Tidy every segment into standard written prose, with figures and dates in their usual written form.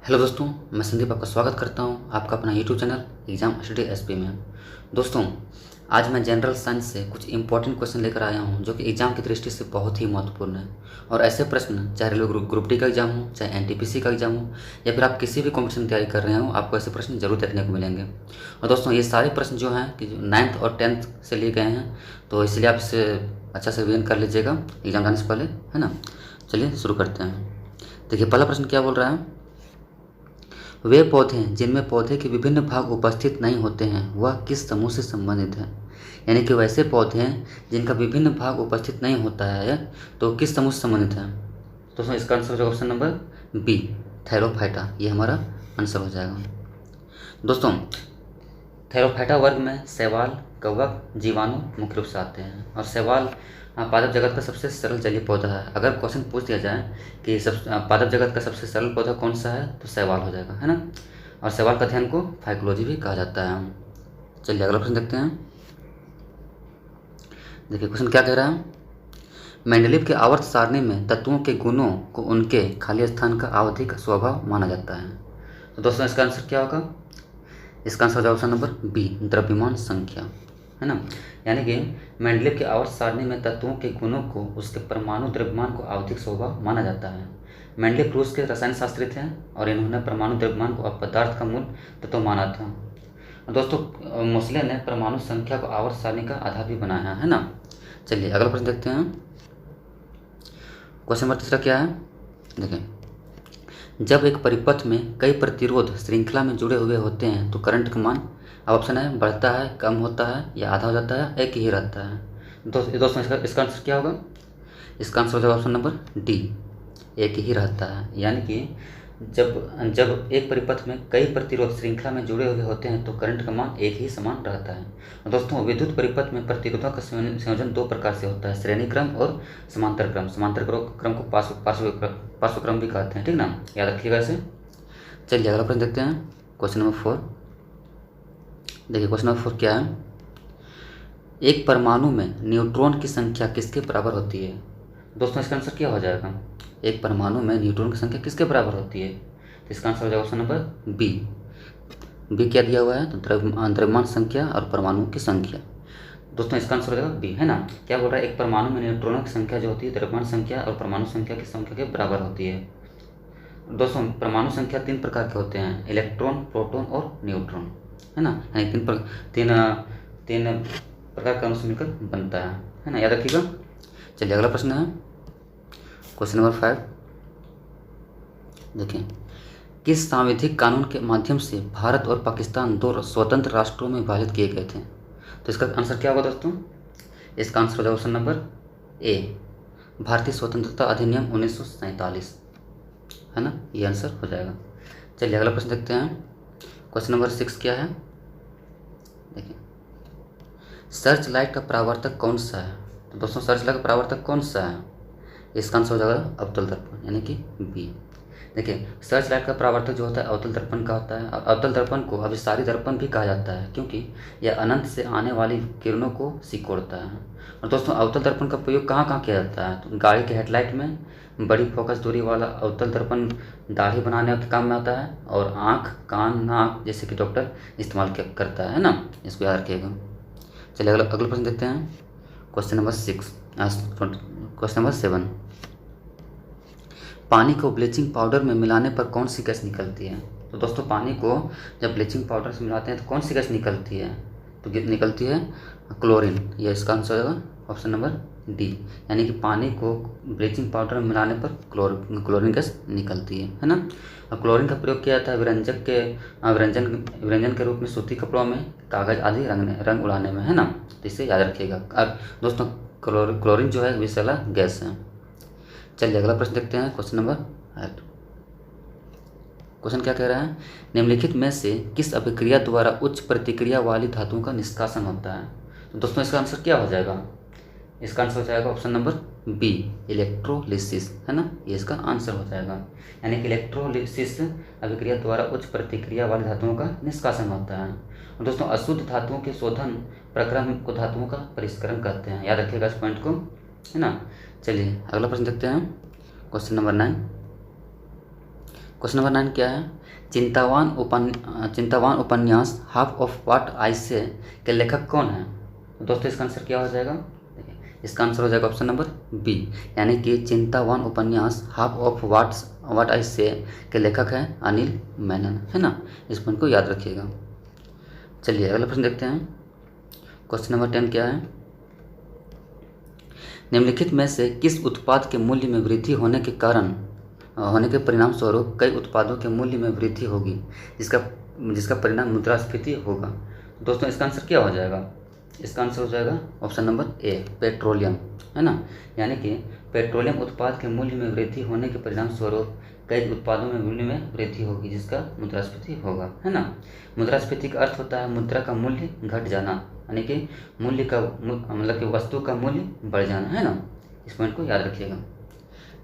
Hello दोस्तों, मैं संदीप आपका स्वागत करता हूं आपका अपना YouTube channel exam study SP में। दोस्तों, आज मैं जनरल साइंस से कुछ इंपॉर्टेंट क्वेश्चन लेकर आया हूं जो कि एग्ज़ाम की दृष्टि से बहुत ही महत्वपूर्ण है। और ऐसे प्रश्न चाहे रेलवे ग्रुप डी का एग्ज़ाम हो, चाहे एनटीपीसी का एग्ज़ाम हो, या फिर आप किसी भी कॉम्पिटिशन की तैयारी कर रहे हो, आपको ऐसे प्रश्न जरूर देखने को मिलेंगे। और दोस्तों, ये सारे प्रश्न जो हैं कि 9th और 10th से लिए गए हैं, तो इसलिए आप इसे अच्छा से रिवीजन कर लीजिएगा एग्ज़ाम जाने से पहले, है ना। चलिए शुरू करते हैं। देखिए, पहला प्रश्न क्या बोल रहा है। वे पौधे जिनमें पौधे के विभिन्न भाग उपस्थित नहीं होते हैं वह किस समूह से संबंधित है। यानी कि वैसे पौधे हैं जिनका विभिन्न भाग उपस्थित नहीं होता है तो किस समूह से संबंधित है। दोस्तों, इसका आंसर हो जाएगा ऑप्शन नंबर बी, थैरोफाइटा। ये हमारा आंसर हो जाएगा। दोस्तों, थैरोफाइटा वर्ग में शैवाल, कवक, जीवाणु मुख्य रूप से आते हैं। और शैवाल पादप जगत का सबसे सरल जलीय पौधा है। अगर क्वेश्चन पूछ दिया जाए कि पादप जगत का सबसे सरल पौधा कौन सा है, तो शैवाल हो जाएगा, है ना। और शैवाल का अध्ययन को फाइकोलॉजी भी कहा जाता है। चलिए अगला प्रश्न देखते हैं। देखिए क्वेश्चन क्या कह रहा है। मेंडलीव के आवर्त सारणी में तत्वों के गुणों को उनके खाली स्थान का आवधिक स्वभाव माना जाता है। तो दोस्तों, इसका आंसर क्या होगा। इसका आंसर हो जाएगा ऑप्शन नंबर बी, द्रव्यमान संख्या, है ना। यानी कि मेंडलीव के आवर्त सारणी में तत्वों के गुणों को उसके परमाणु द्रव्यमान को आवधिक स्वभाव माना जाता है। मेंडलीव रूस के रसायन शास्त्री थे और इन्होंने परमाणु द्रव्यमान को अपदार्थ का मूल तत्व माना था। दोस्तों, मोसले ने परमाणु संख्या को आवर्त सारणी का आधार भी बनाया है ना। चलिए अगला प्रश्न देखते हैं। क्वेश्चन नंबर तीसरा क्या है। देखिए, जब एक परिपथ में कई प्रतिरोध श्रृंखला में जुड़े हुए होते हैं तो करंट का मान, अब ऑप्शन है बढ़ता है, कम होता है, या आधा हो जाता है, एक ही रहता है। दोस्तों, इसका आंसर क्या होगा। इसका आंसर हो जाएगा ऑप्शन नंबर डी, एक ही रहता है। यानी कि जब जब एक परिपथ में कई प्रतिरोध श्रृंखला में जुड़े हुए होते हैं तो करंट का मान एक ही समान रहता है। दोस्तों, विद्युत परिपथ में प्रतिरोधों का संयोजन दो प्रकार से होता है, श्रेणी क्रम और समांतर क्रम। समांतर क्रम को पार्श्व क्रम भी कहते हैं, ठीक ना, याद रखिएगा इसे। चलिए अगला प्रश्न देखते हैं। Question number 4। देखिए क्वेश्चन नंबर 4 क्या है। एक परमाणु में न्यूट्रॉन की संख्या किसके बराबर होती है। दोस्तों, इसका आंसर क्या हो जाएगा। एक परमाणु में न्यूट्रॉन की संख्या किसके बराबर होती है। तो इसका आंसर हो जाएगा ऑप्शन नंबर बी। बी क्या दिया हुआ है, तो द्रव्यमान संख्या और परमाणु की संख्या। दोस्तों, इसका आंसर हो जाएगा बी, है ना। क्या बोल रहा है, एक परमाणु में न्यूट्रॉनों की संख्या जो होती है द्रव्यमान संख्या और परमाणु संख्या की संख्या के बराबर होती है। दोस्तों, परमाणु संख्या 3 प्रकार के होते हैं, इलेक्ट्रॉन, प्रोटॉन और न्यूट्रॉन, है ना। यानी तीन प्रकार का अणु मिलकर बनता है ना, याद रखिएगा। चलिए अगला प्रश्न है क्वेश्चन नंबर 5। देखिए, किस सांविधिक कानून के माध्यम से भारत और पाकिस्तान दो स्वतंत्र राष्ट्रों में विभाजित किए गए थे। तो इसका आंसर क्या होगा दोस्तों। इसका आंसर हो जाएगा ऑप्शन नंबर ए, भारतीय स्वतंत्रता अधिनियम 1947, है ना, ये आंसर हो जाएगा। चलिए अगला प्रश्न देखते हैं। क्वेश्चन नंबर 6 क्या है। देखिए, सर्च लाइट का परावर्तक कौन सा है। तो दोस्तों, सर्च लाइट का परावर्तक कौन सा है। इसका आंसर हो जाएगा अवतल दर्पण, यानी कि बी। देखिए, सर्च लाइट का परावर्तक जो होता है अवतल दर्पण का होता है। अवतल दर्पण को अभिसारी दर्पण भी कहा जाता है क्योंकि यह अनंत से आने वाली किरणों को सिकोड़ता है। और दोस्तों, अवतल दर्पण का प्रयोग कहाँ कहाँ किया जाता है, तो गाड़ी के हेडलाइट में बड़ी फोकस दूरी वाला अवतल दर्पण दाढ़ी बनाने के काम में आता है, और आँख, कान, नाक जैसे कि डॉक्टर इस्तेमाल करता है ना, इसको याद रखिएगा। चलिए अगला प्रश्न देखते हैं। Question number 6, question number 7। पानी को ब्लीचिंग पाउडर में मिलाने पर कौन सी गैस निकलती है। तो दोस्तों, पानी को जब ब्लीचिंग पाउडर से मिलाते हैं तो कौन सी गैस निकलती है, तो निकलती है क्लोरीन। ये इसका आंसर होगा ऑप्शन नंबर डी, यानी कि पानी को ब्लीचिंग पाउडर में मिलाने पर क्लोरीन गैस निकलती है ना। और क्लोरीन का प्रयोग किया जाता है व्यंजन के रूप में सूती कपड़ों में, कागज़ आदि रंग उड़ाने में, है ना। तो इसे याद रखिएगा। और दोस्तों, क्लोरीन जो है विषैला गैस है। चलिए अगला प्रश्न देखते हैं। Question number 8। क्वेश्चन क्या कह रहा है। निम्नलिखित में से किस अभिक्रिया द्वारा उच्च प्रतिक्रिया वाली धातुओं का निष्कासन होता है। तो दोस्तों, इसका आंसर क्या हो जाएगा। इसका आंसर हो जाएगा ऑप्शन नंबर बी, इलेक्ट्रोलिसिस, है ना, ये इसका आंसर हो जाएगा। यानी कि इलेक्ट्रोलिसिस अभिक्रिया द्वारा उच्च प्रतिक्रिया वाली धातुओं का निष्कासन होता है। और दोस्तों, अशुद्ध धातुओं के शोधन प्रक्रम को धातुओं का परिष्करण कहते हैं, याद रखिएगा इस पॉइंट को, है ना। चलिए अगला प्रश्न देखते हैं। Question number 9। क्वेश्चन नंबर 9 क्या है? चिंतावान उपन्यास हाफ ऑफ व्हाट आई से के लेखक कौन है? तो दोस्तों इसका आंसर क्या हो जाएगा? देखिए, इसका आंसर हो जाएगा ऑप्शन नंबर बी, यानी कि चिंतावान उपन्यास हाफ ऑफ व्हाट आई से के लेखक हैं अनिल मेनन, है ना। इस पॉइंट को याद रखिएगा। चलिए अगला प्रश्न देखते हैं। क्वेश्चन नंबर 10 क्या है? निम्नलिखित में से किस उत्पाद के मूल्य में वृद्धि होने के परिणाम स्वरूप कई उत्पादों के मूल्य में वृद्धि होगी, जिसका परिणाम मुद्रास्फीति होगा? दोस्तों इसका आंसर क्या हो जाएगा? इसका आंसर हो जाएगा ऑप्शन नंबर ए, पेट्रोलियम, है ना। यानी कि पेट्रोलियम उत्पाद के मूल्य में वृद्धि होने के परिणाम स्वरूप कई उत्पादों में मूल्य में वृद्धि होगी, जिसका मुद्रास्फीति होगा, है ना। मुद्रास्फीति का अर्थ होता है मुद्रा का मूल्य घट जाना, यानी कि मूल्य का मतलब कि वस्तु का मूल्य बढ़ जाना, है ना। इस पॉइंट को याद रखिएगा।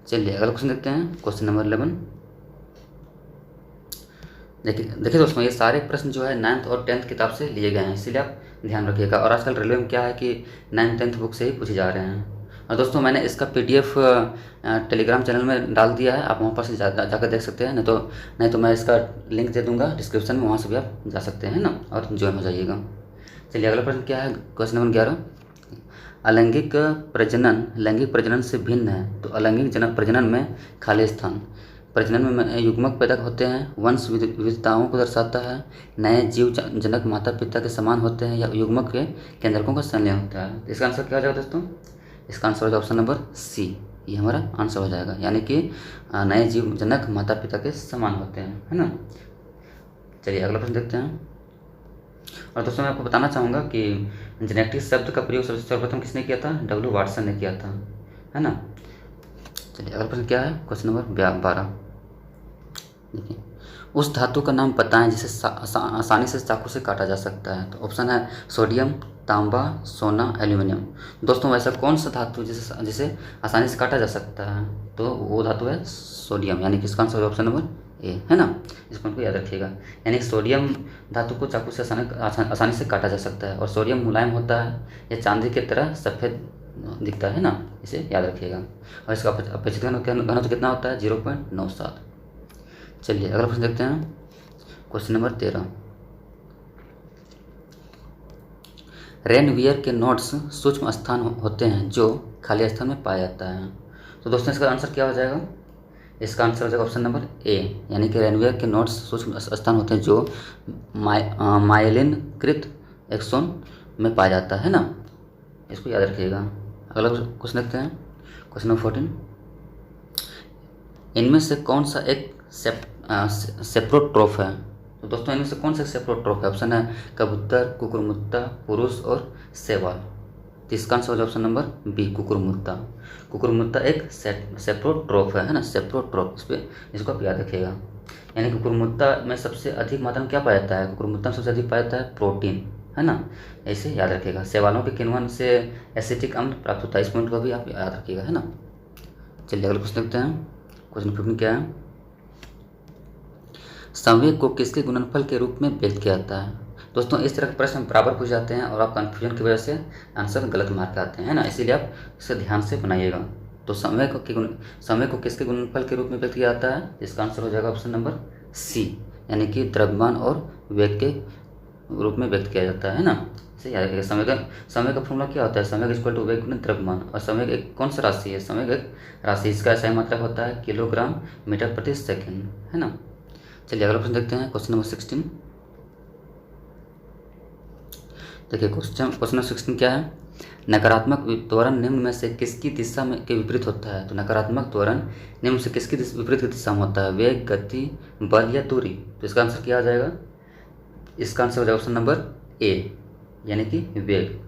चलिए अगला क्वेश्चन देखते हैं। Question number 11। देखिए दोस्तों, ये सारे प्रश्न जो है 9th और 10th किताब से लिए गए हैं, इसीलिए आप ध्यान रखिएगा। और आजकल रेलवे में क्या है कि 9th 10th बुक से ही पूछे जा रहे हैं। और दोस्तों मैंने इसका PDF टेलीग्राम चैनल में डाल दिया है, आप वहाँ पर से जाकर देख सकते हैं। नहीं तो मैं इसका लिंक दे दूँगा डिस्क्रिप्शन में, वहाँ से भी आप जा सकते हैं ना, और ज्वाइन हो जाइएगा। चलिए अगला प्रश्न क्या है? Question number 11। अलैंगिक प्रजनन लैंगिक प्रजनन से भिन्न है, तो अलैंगिक प्रजनन में खाली स्थान प्रजनन में युग्मक पैदा होते हैं, वंश विविधताओं को दर्शाता है, नए जीव जनक माता पिता के समान होते हैं, या युग्मक के केंद्रकों का संलय होता है। तो इसका आंसर क्या हो जाएगा दोस्तों? इसका आंसर हो जाएगा ऑप्शन नंबर सी, ये हमारा आंसर हो जाएगा, यानी कि नए जीव जनक माता पिता के समान होते हैं, है ना। चलिए अगला प्रश्न देखते हैं। और दोस्तों मैं आपको बताना चाहूँगा कि जेनेटिक शब्द का प्रयोग सर्वप्रथम किसने किया था? W वाटसन ने किया था, है ना। चलिए अगला प्रश्न क्या है? Question number 12। देखिए, उस धातु का नाम बताएं जिसे आसानी से चाकू से काटा जा सकता है। तो ऑप्शन है सोडियम, तांबा, सोना, एल्यूमिनियम। दोस्तों वैसा कौन सा धातु जिसे आसानी से काटा जा सकता है? तो वो धातु है सोडियम, यानी कि इसका आंसर ऑप्शन नंबर ए, है ना। इस पॉइंट को याद रखिएगा, यानी सोडियम धातु को चाकू से आसानी से काटा जा सकता है। और सोडियम मुलायम होता है, यह चांदी की तरह सफ़ेद दिखता है ना, इसे याद रखिएगा। और इसका अपेक्षित घनत्व कितना होता है? 0.97। चलिए अगला प्रश्न देखते हैं। Question number 13। रेनवियर के नोड्स सूक्ष्म स्थान होते हैं जो खाली स्थान में पाया जाता है। तो दोस्तों इसका आंसर क्या हो जाएगा? इसका आंसर हो जाएगा ऑप्शन नंबर ए, यानी कि रेनवियर के नोड्स सूक्ष्म स्थान होते हैं जो माइलिनकृत एक्सोन में पाया जाता है ना, इसको याद रखिएगा। अगला क्वेश्चन देखते हैं। Question number 14। इनमें से कौन सा एक सेप्रोट्रोफ है? तो दोस्तों इनमें से कौन सा सेप्रोट्रोफ है? ऑप्शन है कबूतर, कुकुरमुत्ता, पुरुष और शैवाल। तो इसका आंसर हो जाए ऑप्शन नंबर बी, कुकुरमुत्ता। कुकुरमुत्ता एक सेप्रोट्रोफ है ना, सेप्रोट्रोफ। इसको आप याद रखिएगा। यानी कुकुरमुत्ता में सबसे अधिक मात्रा में क्या पाया जाता है? कुकुरमुत्ता में सबसे अधिक पाया जाता है प्रोटीन, है ना, ऐसे याद रखिएगा। शैवालों के किण्वन से एसिटिक अम्ल प्राप्त होता है, इस पॉइंट को भी आप याद रखिएगा, है ना। चलिए अगला क्वेश्चन देखते हैं। क्वेश्चन 15 क्या है? संवेग को किसके गुणनफल के रूप में व्यक्त किया जाता है? दोस्तों इस तरह के प्रश्न बराबर पूछ जाते हैं और आप कन्फ्यूजन की वजह से आंसर गलत मार्क आते हैं, है ना, इसीलिए आप इसे ध्यान से बनाइएगा। तो समय को किसके गुणनफल के रूप में व्यक्त किया जाता है? इसका आंसर हो जाएगा ऑप्शन नंबर सी, यानी कि द्रव्यमान और वेग के रूप में व्यक्त किया जाता है ना, इसे याद रखिएगा। समय का फॉर्मूला क्या होता है? समय इक्वल टू वेग गुणित द्रव्यमान। और समय एक कौन सा राशि है? समय एक राशि, इसका सही मात्रक होता है किलोग्राम मीटर प्रति सेकेंड, है ना। चलिए अगला प्रश्न देखते हैं। Question number 16। देखिए क्वेश्चन नंबर 16 क्या है? नकारात्मक त्वरण निम्न में से किसकी दिशा में के विपरीत होता है? तो नकारात्मक त्वरण निम्न से किसकी विपरीत दिशा में होता है? वेग, गति, बल या दूरी। तो इसका आंसर क्या आ जाएगा? इसका आंसर हो जाएगा ऑप्शन नंबर ए, यानी कि वेग,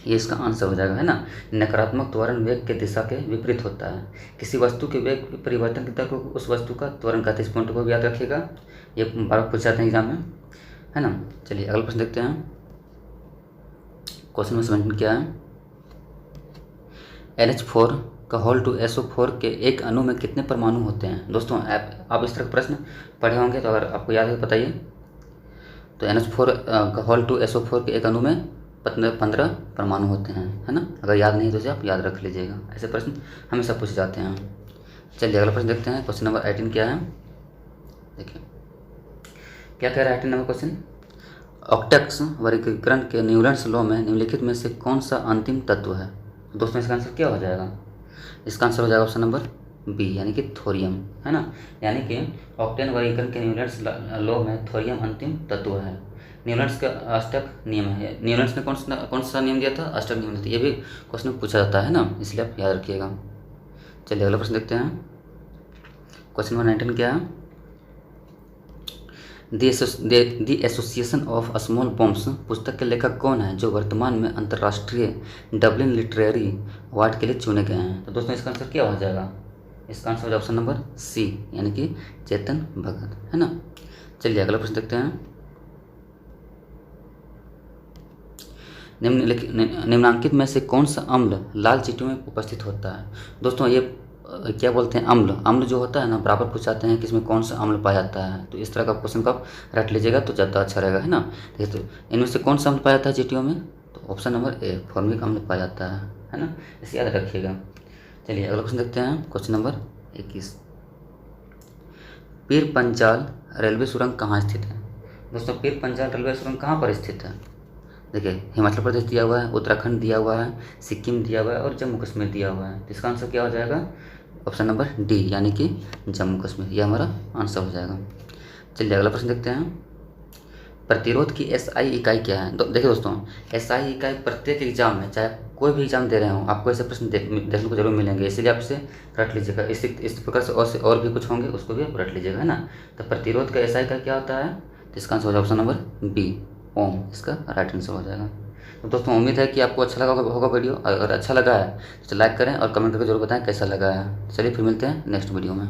ये इसका आंसर हो जाएगा, है ना। नकारात्मक त्वरण वेग के दिशा के विपरीत होता है। किसी वस्तु के वेग परिवर्तन की दर को उस वस्तु का त्वरण कहते हैं, इस पॉइंट को भी याद रखिएगा, ये बार पूछ जाते हैं एग्जाम में, है ना। चलिए अगला प्रश्न देखते हैं। क्वेश्चन नंबर 17 क्या है? NH4 का होल टू SO4 के एक अणु में कितने परमाणु होते हैं? दोस्तों आप इस तरह के प्रश्न पढ़े होंगे, तो अगर आपको याद है बताइए। तो NH4 का होल टू SO4 के एक अणु में 15 परमाणु होते हैं, है ना। अगर याद नहीं तो इसे आप याद रख लीजिएगा, ऐसे प्रश्न हमेशा पूछे जाते हैं। चलिए अगला प्रश्न देखते हैं। क्वेश्चन नंबर 18 क्या है? देखिए क्या कह रहा है 18 नंबर क्वेश्चन, ऑक्टेक्स वर्गीकरण के न्यूलैंड्स लॉ में निम्नलिखित में से कौन सा अंतिम तत्व है। दोस्तों इसका आंसर क्या हो जाएगा, इसका आंसर हो जाएगा ऑप्शन नंबर बी यानी कि थोरियम, है ना। यानी कि ऑक्टेन वर्गीकरण के न्यूलैंड्स लॉ में थोरियम अंतिम तत्व है। न्यूलैंड्स का अष्टक नियम है, न्यूलैंड्स ने कौन सा नियम दिया था, अष्टक नियम दिया था। ये भी क्वेश्चन में पूछा जाता है ना, इसलिए आप याद रखिएगा। चलिए अगला प्रश्न देखते हैं। क्वेश्चन नंबर 19 क्या है, दी एसोसिएशन ऑफ स्मॉल बॉम्ब्स पुस्तक के लेखक कौन है जो वर्तमान में अंतर्राष्ट्रीय डबलिन लिटरेरी अवार्ड के लिए चुने गए हैं। तो दोस्तों इसका आंसर क्या हो जाएगा, इसका आंसर हो जाएगा ऑप्शन नंबर सी यानी कि चेतन भगत, है ना। चलिए अगला प्रश्न देखते हैं। निम्नांकित में से कौन सा अम्ल लाल चींटियों में उपस्थित होता है। दोस्तों ये क्या बोलते हैं, अम्ल जो होता है ना, बराबर पूछाते हैं कि इसमें कौन सा अम्ल पाया जाता है। तो इस तरह का क्वेश्चन को आप रट लीजिएगा तो ज़्यादा अच्छा रहेगा, है ना। देखिए तो इनमें से कौन सा अम्ल पाया जाता है चींटियों में, तो ऑप्शन नंबर ए फॉर्मिक अम्ल पाया जाता है ना, इसे याद रखिएगा। चलिए अगला क्वेश्चन देखते हैं। Question number 21, Pir Panjal railway सुरंग कहाँ स्थित है। दोस्तों पीर पंजाल रेलवे सुरंग कहाँ पर स्थित है, देखिए हिमाचल प्रदेश दिया हुआ है, उत्तराखंड दिया हुआ है, सिक्किम दिया हुआ है और जम्मू कश्मीर दिया हुआ है। तो इसका आंसर क्या हो जाएगा, ऑप्शन नंबर डी यानी कि जम्मू कश्मीर, यह हमारा आंसर हो जाएगा। चलिए अगला प्रश्न देखते हैं। प्रतिरोध की एसआई इकाई क्या है। देखिए दोस्तों एसआई इकाई प्रत्येक एग्जाम में, चाहे कोई भी एग्जाम दे रहे हो, आपको ऐसे प्रश्न देखने को जरूर मिलेंगे, इसीलिए आप इसे रट लीजिएगा। इस प्रकार से और भी कुछ होंगे, उसको भी आप रट लीजिएगा, है ना। तो प्रतिरोध का एसआई इकाई क्या होता है, तो इसका आंसर हो जाएगा ऑप्शन नंबर बी ओम, इसका राइट आंसर हो जाएगा। तो दोस्तों उम्मीद है कि आपको अच्छा लगा होगा वीडियो। अगर अच्छा लगा है तो लाइक करें और कमेंट करके जरूर बताएं कैसा लगा है। चलिए फिर मिलते हैं नेक्स्ट वीडियो में।